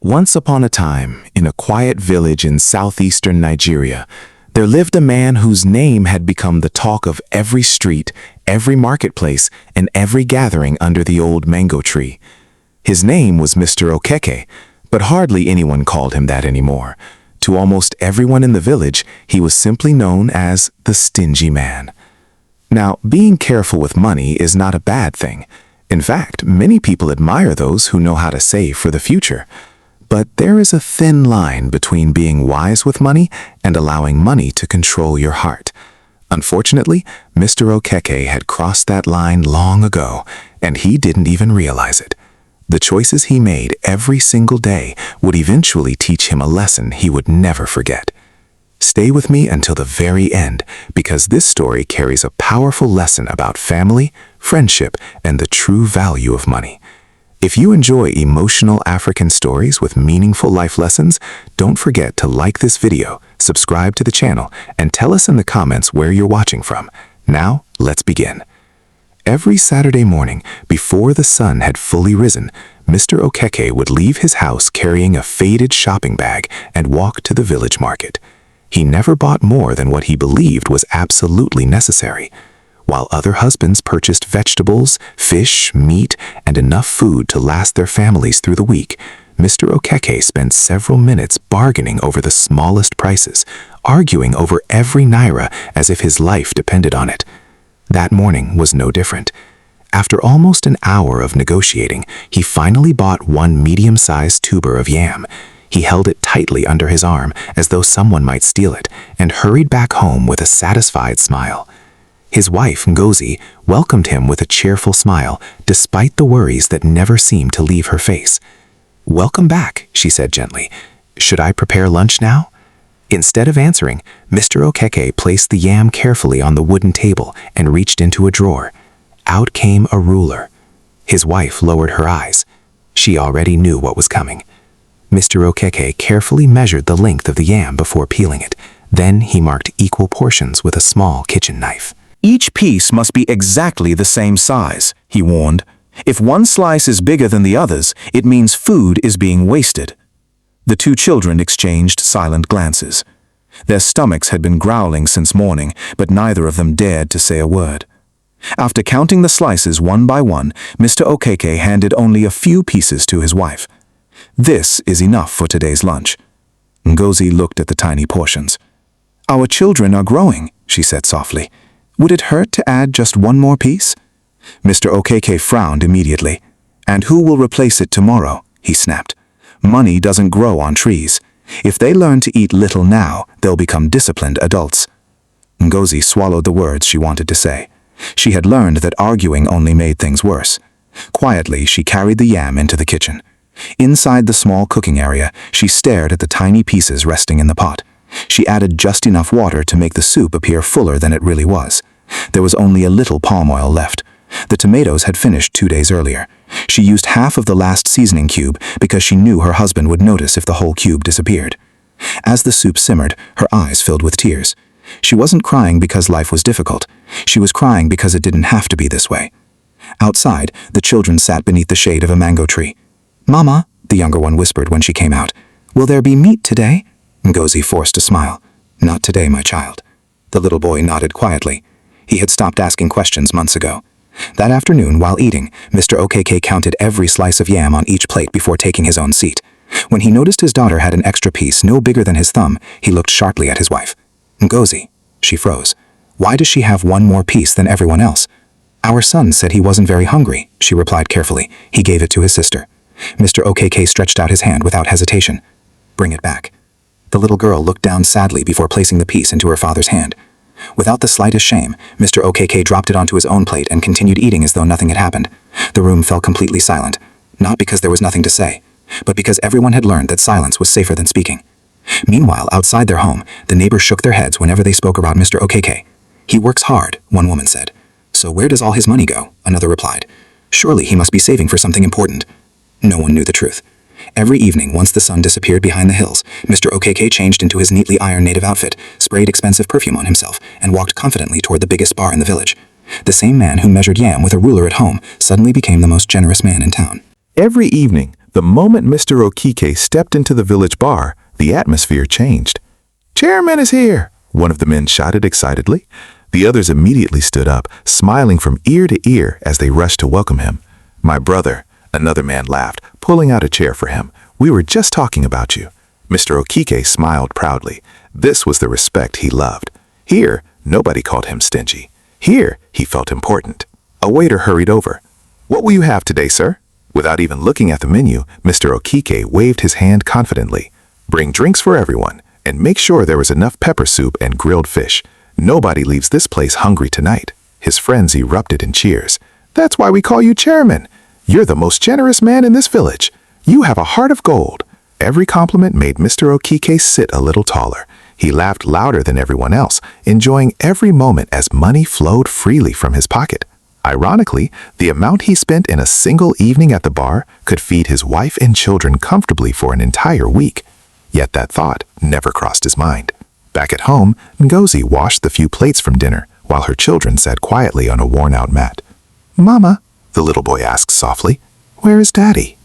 Once upon a time, in a quiet village in southeastern Nigeria, there lived a man whose name had become the talk of every street, every marketplace, and every gathering under the old mango tree. His name was Mr. Okeke, but hardly anyone called him that anymore. To almost everyone in the village, he was simply known as the Stingy Man. Now, being careful with money is not a bad thing. In fact, many people admire those who know how to save for the future. But there is a thin line between being wise with money and allowing money to control your heart. Unfortunately, Mr. Okeke had crossed that line long ago, and he didn't even realize it. The choices he made every single day would eventually teach him a lesson he would never forget. Stay with me until the very end, because this story carries a powerful lesson about family, friendship, and the true value of money. If you enjoy emotional African stories with meaningful life lessons, don't forget to like this video, subscribe to the channel, and tell us in the comments where you're watching from. Now, let's begin. Every Saturday morning, before the sun had fully risen, Mr. Okeke would leave his house carrying a faded shopping bag and walk to the village market. He never bought more than what he believed was absolutely necessary. While other husbands purchased vegetables, fish, meat, and enough food to last their families through the week, Mr. Okeke spent several minutes bargaining over the smallest prices, arguing over every naira as if his life depended on it. That morning was no different. After almost an hour of negotiating, he finally bought one medium-sized tuber of yam. He held it tightly under his arm as though someone might steal it, and hurried back home with a satisfied smile. His wife, Ngozi, welcomed him with a cheerful smile, despite the worries that never seemed to leave her face. "Welcome back," she said gently. "Should I prepare lunch now?" Instead of answering, Mr. Okeke placed the yam carefully on the wooden table and reached into a drawer. Out came a ruler. His wife lowered her eyes. She already knew what was coming. Mr. Okeke carefully measured the length of the yam before peeling it. Then he marked equal portions with a small kitchen knife. "Each piece must be exactly the same size," he warned. "If one slice is bigger than the others, it means food is being wasted." The two children exchanged silent glances. Their stomachs had been growling since morning, but neither of them dared to say a word. After counting the slices one by one, Mr. Okeke handed only a few pieces to his wife. "This is enough for today's lunch." Ngozi looked at the tiny portions. "Our children are growing," she said softly. "Would it hurt to add just one more piece?" Mr. Okeke frowned immediately. "And who will replace it tomorrow?" he snapped. "Money doesn't grow on trees. If they learn to eat little now, they'll become disciplined adults." Ngozi swallowed the words she wanted to say. She had learned that arguing only made things worse. Quietly, she carried the yam into the kitchen. Inside the small cooking area, she stared at the tiny pieces resting in the pot. She added just enough water to make the soup appear fuller than it really was. There was only a little palm oil left. The tomatoes had finished 2 days earlier. She used half of the last seasoning cube because she knew her husband would notice if the whole cube disappeared. As the soup simmered, her eyes filled with tears. She wasn't crying because life was difficult. She was crying because it didn't have to be this way. Outside, the children sat beneath the shade of a mango tree. "Mama," the younger one whispered when she came out, "will there be meat today?" Ngozi forced a smile. "Not today, my child." The little boy nodded quietly. He had stopped asking questions months ago. That afternoon, while eating, Mr. Okeke counted every slice of yam on each plate before taking his own seat. When he noticed his daughter had an extra piece no bigger than his thumb, he looked sharply at his wife. "Ngozi," she froze. "Why does she have one more piece than everyone else?" "Our son said he wasn't very hungry," she replied carefully. He gave it to his sister. Mr. Okeke stretched out his hand without hesitation. "Bring it back." The little girl looked down sadly before placing the piece into her father's hand. Without the slightest shame, Mr. Okeke dropped it onto his own plate and continued eating as though nothing had happened. The room fell completely silent, not because there was nothing to say, but because everyone had learned that silence was safer than speaking. Meanwhile, outside their home, the neighbors shook their heads whenever they spoke about Mr. Okeke. "He works hard," one woman said. "So where does all his money go?" another replied. "Surely he must be saving for something important." No one knew the truth. Every evening, once the sun disappeared behind the hills, Mr. Okeke changed into his neatly ironed native outfit, sprayed expensive perfume on himself, and walked confidently toward the biggest bar in the village. The same man who measured yam with a ruler at home suddenly became the most generous man in town. Every evening, The moment Mr. Okeke stepped into the village bar, the atmosphere changed. "Chairman is here!" one of the men shouted excitedly. The others immediately stood up, smiling from ear to ear as they rushed to welcome him. "My brother," another man laughed, pulling out a chair for him. "We were just talking about you." Mr. Okeke smiled proudly. This was the respect he loved. Here, nobody called him stingy. Here, he felt important. A waiter hurried over. "What will you have today, sir?" Without even looking at the menu, Mr. Okeke waved his hand confidently. "Bring drinks for everyone, and make sure there was enough pepper soup and grilled fish. Nobody leaves this place hungry tonight." His friends erupted in cheers. "That's why we call you chairman. You're the most generous man in this village. You have a heart of gold." Every compliment made Mr. Okeke sit a little taller. He laughed louder than everyone else, enjoying every moment as money flowed freely from his pocket. Ironically, the amount he spent in a single evening at the bar could feed his wife and children comfortably for an entire week. Yet that thought never crossed his mind. Back at home, Ngozi washed the few plates from dinner, while her children sat quietly on a worn-out mat. "Mama," the little boy asked softly, "where is Daddy?"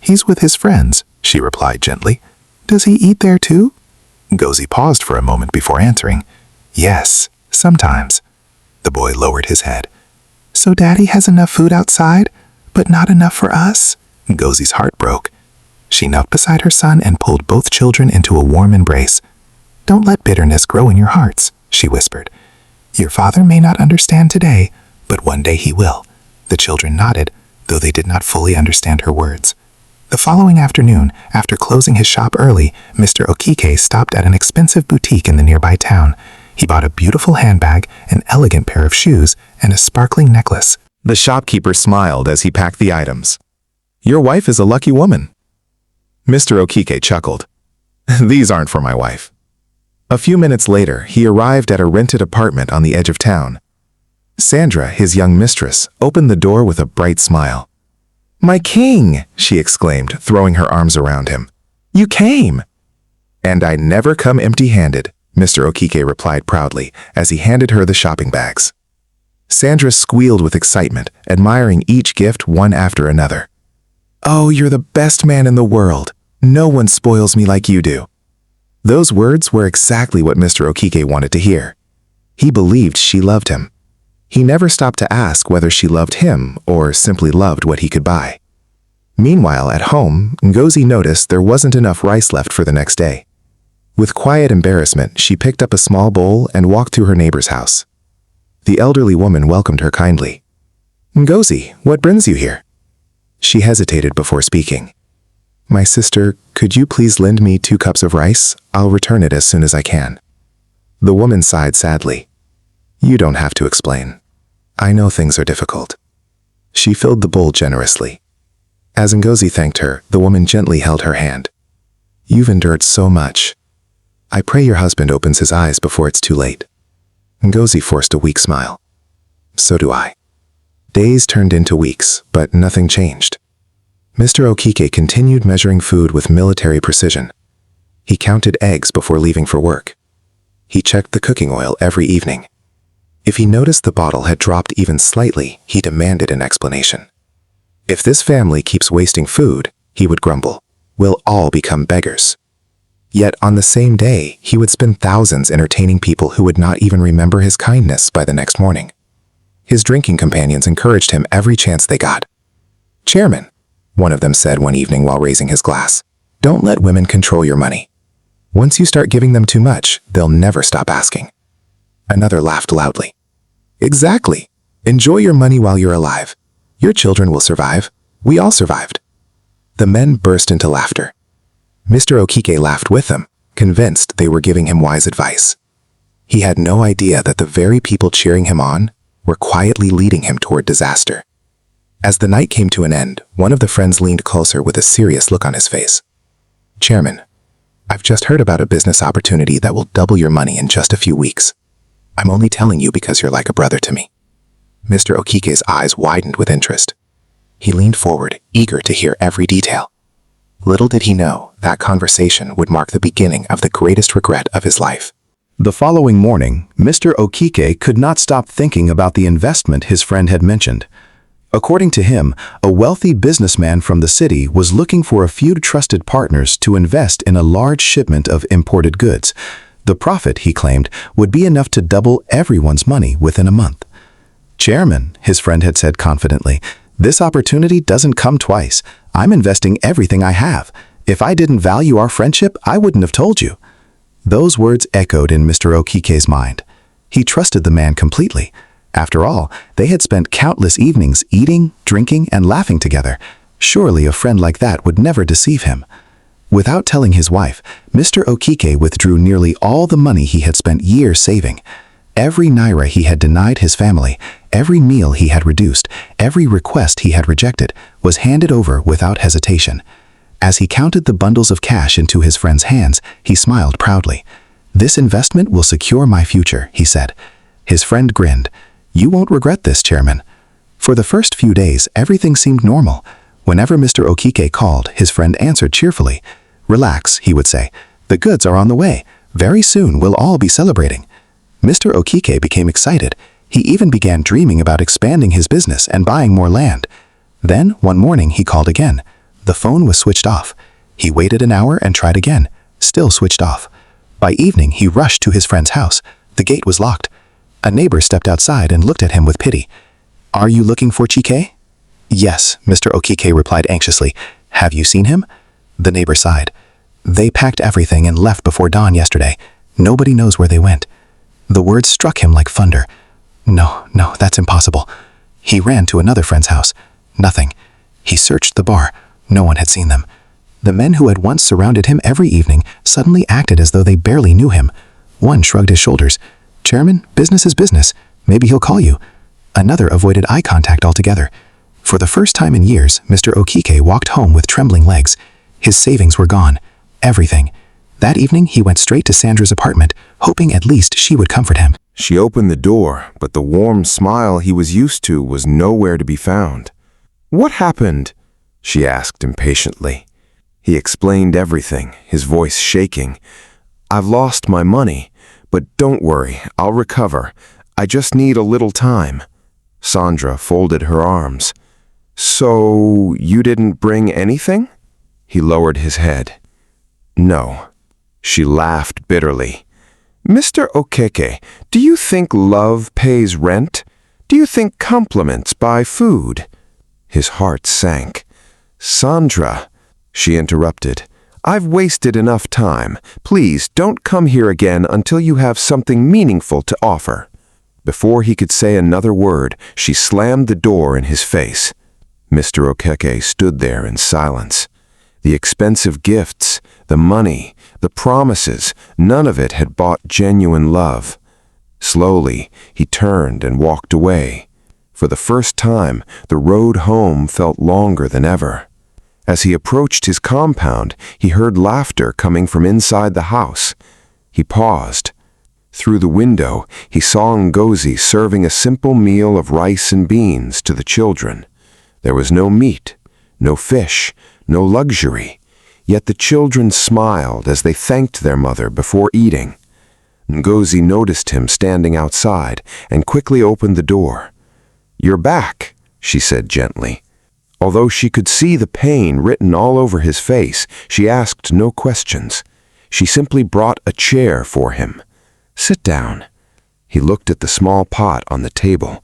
"He's with his friends," she replied gently. "Does he eat there too?" Ngozi paused for a moment before answering. "Yes, sometimes." The boy lowered his head. "So Daddy has enough food outside, but not enough for us?" Ngozi's heart broke. She knelt beside her son and pulled both children into a warm embrace. "Don't let bitterness grow in your hearts," she whispered. "Your father may not understand today, but one day he will." The children nodded, though they did not fully understand her words. The following afternoon, after closing his shop early, Mr. Okeke stopped at an expensive boutique in the nearby town. He bought a beautiful handbag, an elegant pair of shoes, and a sparkling necklace. The shopkeeper smiled as he packed the items. "Your wife is a lucky woman." Mr. Okeke chuckled. "These aren't for my wife." A few minutes later, he arrived at a rented apartment on the edge of town. Sandra, his young mistress, opened the door with a bright smile. "My king!" she exclaimed, throwing her arms around him. "You came!" "And I never come empty-handed," Mr. Okeke replied proudly as he handed her the shopping bags. Sandra squealed with excitement, admiring each gift one after another. "Oh, you're the best man in the world. No one spoils me like you do." Those words were exactly what Mr. Okeke wanted to hear. He believed she loved him. He never stopped to ask whether she loved him or simply loved what he could buy. Meanwhile, at home, Ngozi noticed there wasn't enough rice left for the next day. With quiet embarrassment, she picked up a small bowl and walked to her neighbor's house. The elderly woman welcomed her kindly. "Ngozi, what brings you here?" She hesitated before speaking. "My sister, could you please lend me 2 cups of rice? I'll return it as soon as I can." The woman sighed sadly. "You don't have to explain. I know things are difficult." She filled the bowl generously. As Ngozi thanked her, the woman gently held her hand. "You've endured so much. I pray your husband opens his eyes before it's too late." Ngozi forced a weak smile. "So do I." Days turned into weeks, but nothing changed. Mr. Okeke continued measuring food with military precision. He counted eggs before leaving for work. He checked the cooking oil every evening. If he noticed the bottle had dropped even slightly, he demanded an explanation. If this family keeps wasting food, he would grumble, we'll all become beggars. Yet on the same day, he would spend thousands entertaining people who would not even remember his kindness by the next morning. His drinking companions encouraged him every chance they got. "Chairman," one of them said one evening while raising his glass, "don't let women control your money. Once you start giving them too much, they'll never stop asking." Another laughed loudly. "Exactly. Enjoy your money while you're alive. Your children will survive. We all survived." The men burst into laughter. Mr. Okeke laughed with them, convinced they were giving him wise advice. He had no idea that the very people cheering him on were quietly leading him toward disaster. As the night came to an end, one of the friends leaned closer with a serious look on his face. "Chairman, I've just heard about a business opportunity that will double your money in just a few weeks. I'm only telling you because you're like a brother to me." Mr. Okeke's eyes widened with interest. He leaned forward, eager to hear every detail. Little did he know that conversation would mark the beginning of the greatest regret of his life. The following morning, Mr. Okeke could not stop thinking about the investment his friend had mentioned. According to him, a wealthy businessman from the city was looking for a few trusted partners to invest in a large shipment of imported goods. The profit, he claimed, would be enough to double everyone's money within a month. "Chairman," his friend had said confidently, "this opportunity doesn't come twice. I'm investing everything I have. If I didn't value our friendship, I wouldn't have told you." Those words echoed in Mr. Okeke's mind. He trusted the man completely. After all, they had spent countless evenings eating, drinking, and laughing together. Surely a friend like that would never deceive him. Without telling his wife, Mr. Okeke withdrew nearly all the money he had spent years saving. Every naira he had denied his family, every meal he had reduced, every request he had rejected, was handed over without hesitation. As he counted the bundles of cash into his friend's hands, he smiled proudly. "This investment will secure my future," he said. His friend grinned. "You won't regret this, Chairman." For the first few days, everything seemed normal. Whenever Mr. Okeke called, his friend answered cheerfully. "Relax," he would say. "The goods are on the way. Very soon we'll all be celebrating." Mr. Okeke became excited. He even began dreaming about expanding his business and buying more land. Then, one morning, he called again. The phone was switched off. He waited an hour and tried again. Still switched off. By evening, he rushed to his friend's house. The gate was locked. A neighbor stepped outside and looked at him with pity. "Are you looking for Chike?" "Yes," Mr. Okeke replied anxiously. "Have you seen him?" The neighbor sighed. "They packed everything and left before dawn yesterday. Nobody knows where they went." The words struck him like thunder. No, that's impossible." He ran to another friend's house. Nothing. He searched the bar. No one had seen them. The men who had once surrounded him every evening suddenly acted as though they barely knew him. One shrugged his shoulders. "Chairman, business is business. Maybe he'll call you." Another avoided eye contact altogether. For the first time in years, Mr. Okeke walked home with trembling legs. His savings were gone. Everything. That evening, he went straight to Sandra's apartment, hoping at least she would comfort him. She opened the door, but the warm smile he was used to was nowhere to be found. "What happened?" she asked impatiently. He explained everything, his voice shaking. "I've lost my money, but don't worry, I'll recover. I just need a little time." Sandra folded her arms. "So, you didn't bring anything?" He lowered his head. "No." She laughed bitterly. "Mr. Okeke, do you think love pays rent? Do you think compliments buy food?" His heart sank. "Sandra," she interrupted, "I've wasted enough time. Please don't come here again until you have something meaningful to offer." Before he could say another word, she slammed the door in his face. Mr. Okeke stood there in silence. The expensive gifts, the money, the promises, none of it had bought genuine love. Slowly, he turned and walked away. For the first time, the road home felt longer than ever. As he approached his compound, he heard laughter coming from inside the house. He paused. Through the window, he saw Ngozi serving a simple meal of rice and beans to the children. There was no meat, no fish, no luxury, yet the children smiled as they thanked their mother before eating. Ngozi noticed him standing outside and quickly opened the door. "You're back," she said gently. Although she could see the pain written all over his face, she asked no questions. She simply brought a chair for him. "Sit down." He looked at the small pot on the table.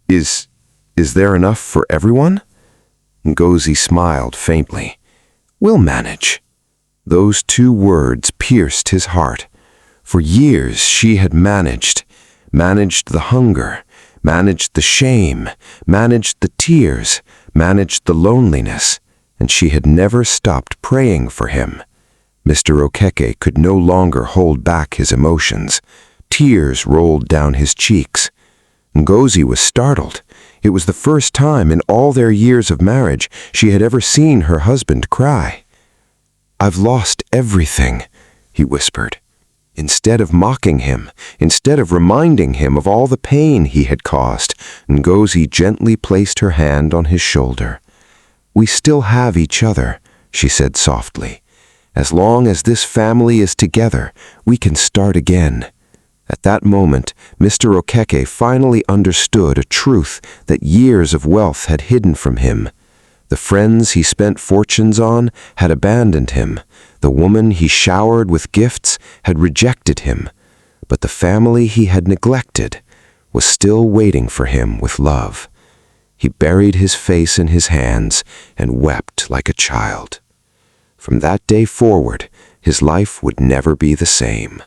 Is there enough for everyone?" Ngozi smiled faintly. "We'll manage." Those two words pierced his heart. For years she had managed the hunger, managed the shame, managed the tears, managed the loneliness, and she had never stopped praying for him. Mr. Okeke could no longer hold back his emotions. Tears rolled down his cheeks. Ngozi was startled. It was the first time in all their years of marriage she had ever seen her husband cry. "I've lost everything," he whispered. Instead of mocking him, instead of reminding him of all the pain he had caused, Ngozi gently placed her hand on his shoulder. "We still have each other," she said softly. "As long as this family is together, we can start again." At that moment, Mr. Okeke finally understood a truth that years of wealth had hidden from him. The friends he spent fortunes on had abandoned him. The woman he showered with gifts had rejected him. But the family he had neglected was still waiting for him with love. He buried his face in his hands and wept like a child. From that day forward, his life would never be the same.